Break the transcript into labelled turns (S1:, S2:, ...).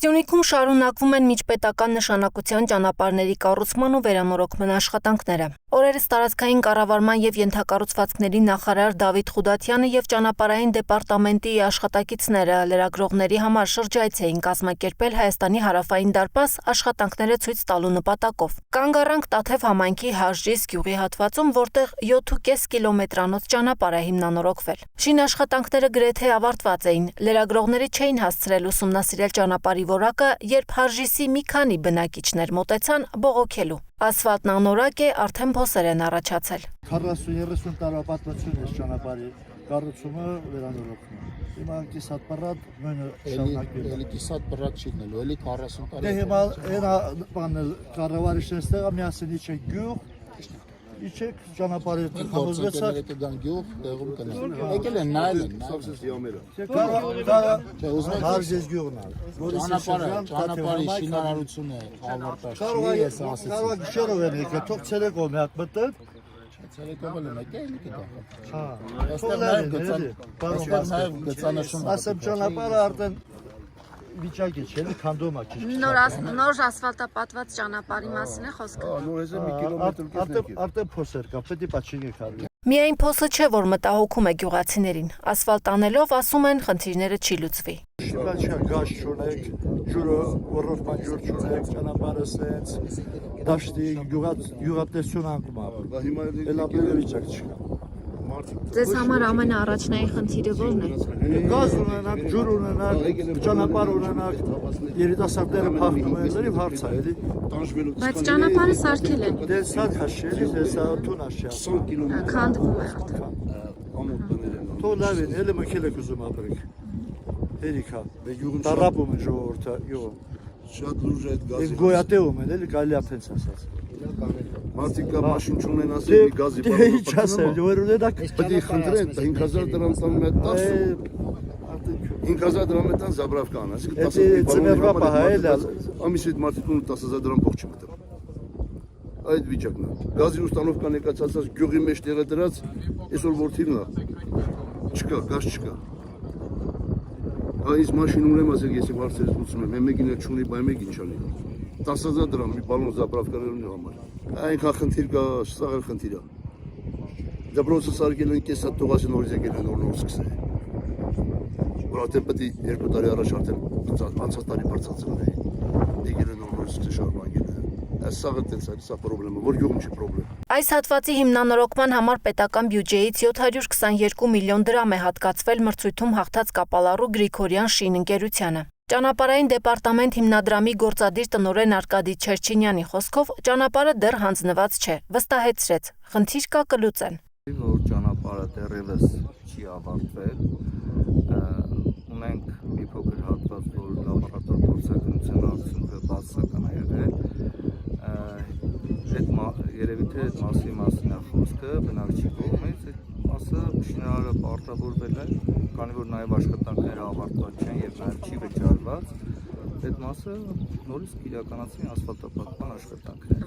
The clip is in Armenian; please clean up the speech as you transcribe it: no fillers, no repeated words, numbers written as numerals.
S1: Սյունիքում շարունակվում են միջպետական նշանակության ճանապարհների կառուցման ու վերանորոգման աշխատանքները։ Օրերս տարածքային կառավարման և ենթակառուցվածքների նախարար Դավիթ Խուդատյանը և ճանապարհային դեպարտամենտի աշխատակիցները լրագրողների համար շրջայց էին կազմակերպել Հայաստանի հարավային դարպաս աշխատանքները ցույց տալու նպատակով։ Կանգ առանք Տաթև համայնքի Հաժրիս գյուղի հատվածում, որտեղ 7,5 կիլոմետրանոց ճանապարհ է հիմնանորոգվել։ Շինաշխատանքները գրեթե ավարտված էին, լրագրողները չէին հասցրել ուսումնասիրել ճանապարհի որակը, երբ Հաժրիսի մի քանի բնակիչներ մոտեցան բողոքելու։ Ասֆալտն անորակ է, արդեն փոսեր են առաջացել։
S2: 40-30 տարվա պատմություն է ճանապարհի կառուցումը վերանորոգումը։ Հիմա կիսատ բռատ մենը շարունակել։
S3: Էլի կիսատ բռատ չի գնալու, էլի 40 տարի։
S2: Դե հիմա այն բանը կառավարիչն ստեղա միասին իջեք գյուղ, իջեք ճանապարհի համոզվեցակ
S3: դան գյուղ տեղում կնան։ Եկել են նայել են, սովսես յամերը։
S2: Հաժրիս գյուղն է։
S3: Ճանապարհի շինարարությունը ավարտած չի, ես ասեցի։
S2: Կարող գիշերով են եկել, թող ցերեկով մի հատ մտել։
S3: Ցերեկով են եկել, էլի կդա։
S2: Հա։
S3: Այստեղ նաև գծանշում։
S2: Ասեմ ճանապարհը արդեն վիճակի չէ, քանդոմա քիչ։
S1: Նոր ասֆալտապատված ճանապարհի մասին է խոսքը։
S2: Նոր էսը մի կիլոմետր արդեն փոսեր կա, պետք է պատշինի քարի։
S1: Միայն փոսը չէ, որ մտահոգում է գյուղացիներին։ Ասֆալտ անելով, ասում են, խնդիրները չի լուծվի։
S2: Շիվաչա գազ չունեք, ջուրը ոռորման ջուր չունեք, ճանապարհը սենց, դաշտի գյուղատնտեսություն անկում ապրում։ Հիմա էլ վիճակ չկա։
S1: Ձեզ համար ամենաառաջնային խնդիրը ո՞րն է։
S2: Գազ ունենանք, ջուր ունենանք, ճանապարհ ունենանք, երիտասարդները փախնում են, լրիվ հարց է, էլի։
S1: Բայց ճանապարհը սարքել են։
S2: Դե սա քաշելի, դե սա թունաշ է։
S1: Քանդվում է արդեն։
S2: Թող լավ են, էլի մքել եք ուզում ապրեք։ Հերիքա։ Տարապում են ժողովուրդը, յո։
S4: Շատ լուրջ է այդ գազը։
S2: Գոյատևում են, էլի կարելի է փենց ասած։
S4: Մարդիկ կա մաշին չունեն ասել գազի
S2: բառը։ Ինչ ասել, որ ունենակ
S4: պետք է խնդրեն 5000 դրամ տան մետ 5000 դրամ տան զաբրավկա ան, այսինքն
S2: 10 պահել
S4: ամիսի մարդիկ ունեն 10000 դրամ փող չի մտել։ Այդ վիճակն է։ Գազի ուստանովկան եկածած գյուղի մեջ տեղը դրած, այսօր ворթիվն է։ Չկա, գազ չկա։ Այս մաշին ունեմ ասել, ես հարցերս լուծում եմ, մեկին էլ չունի, բայ մեկին չանի։ 10000 դրամ մի բալոն զաբրավկաներունի համար։ Այնքան խնդիր կա, սաղ էլ խնդիր է։ Դպրոցը սարքել են կես հատ տողասի նորից եկել են նոր սկսել։ Որ արդեն պետք է 2 տարի առաջ արդեն անցած տարի բարձրացել է։ Եկել են նոր սկսել շարունակել։ Այս սաղը տենց է, սա խնդրեմը, որ գյուղում չի խնդրեմ։
S1: Այս հատվածի հիմնանորոգման համար պետական բյուջեից 722 միլիոն դրամ է հատկացվել մրցույթում հաղթած կապալառու Գրիգորյան շին ընկերությանը։ Ճանապարհային դեպարտամենտ հիմնադրամի գործադիր տնօրեն Արկադի Չերչինյանի խոսքով ճանապարհը դեռ հանձնված չէ, վստահեցրեց, խնդիր կա կլուծեն։
S5: Որ ճանապարհը դեռևս չի ավարտվել, ունենք մի փոքր հատված, որ լաբորատոր փորձակնության արդյունքը բացասական է եղել, երևի թե այդ մասին է խոսքը բնակչի կողմից, այդ մասը շինարարը պարտավորվել է, քանի որ նաև աշխատանքները ավարտված չեն եւ նաև չի վճարված, այդ մասը նորից կիրականացնի ասֆալտապատման աշխատանքները։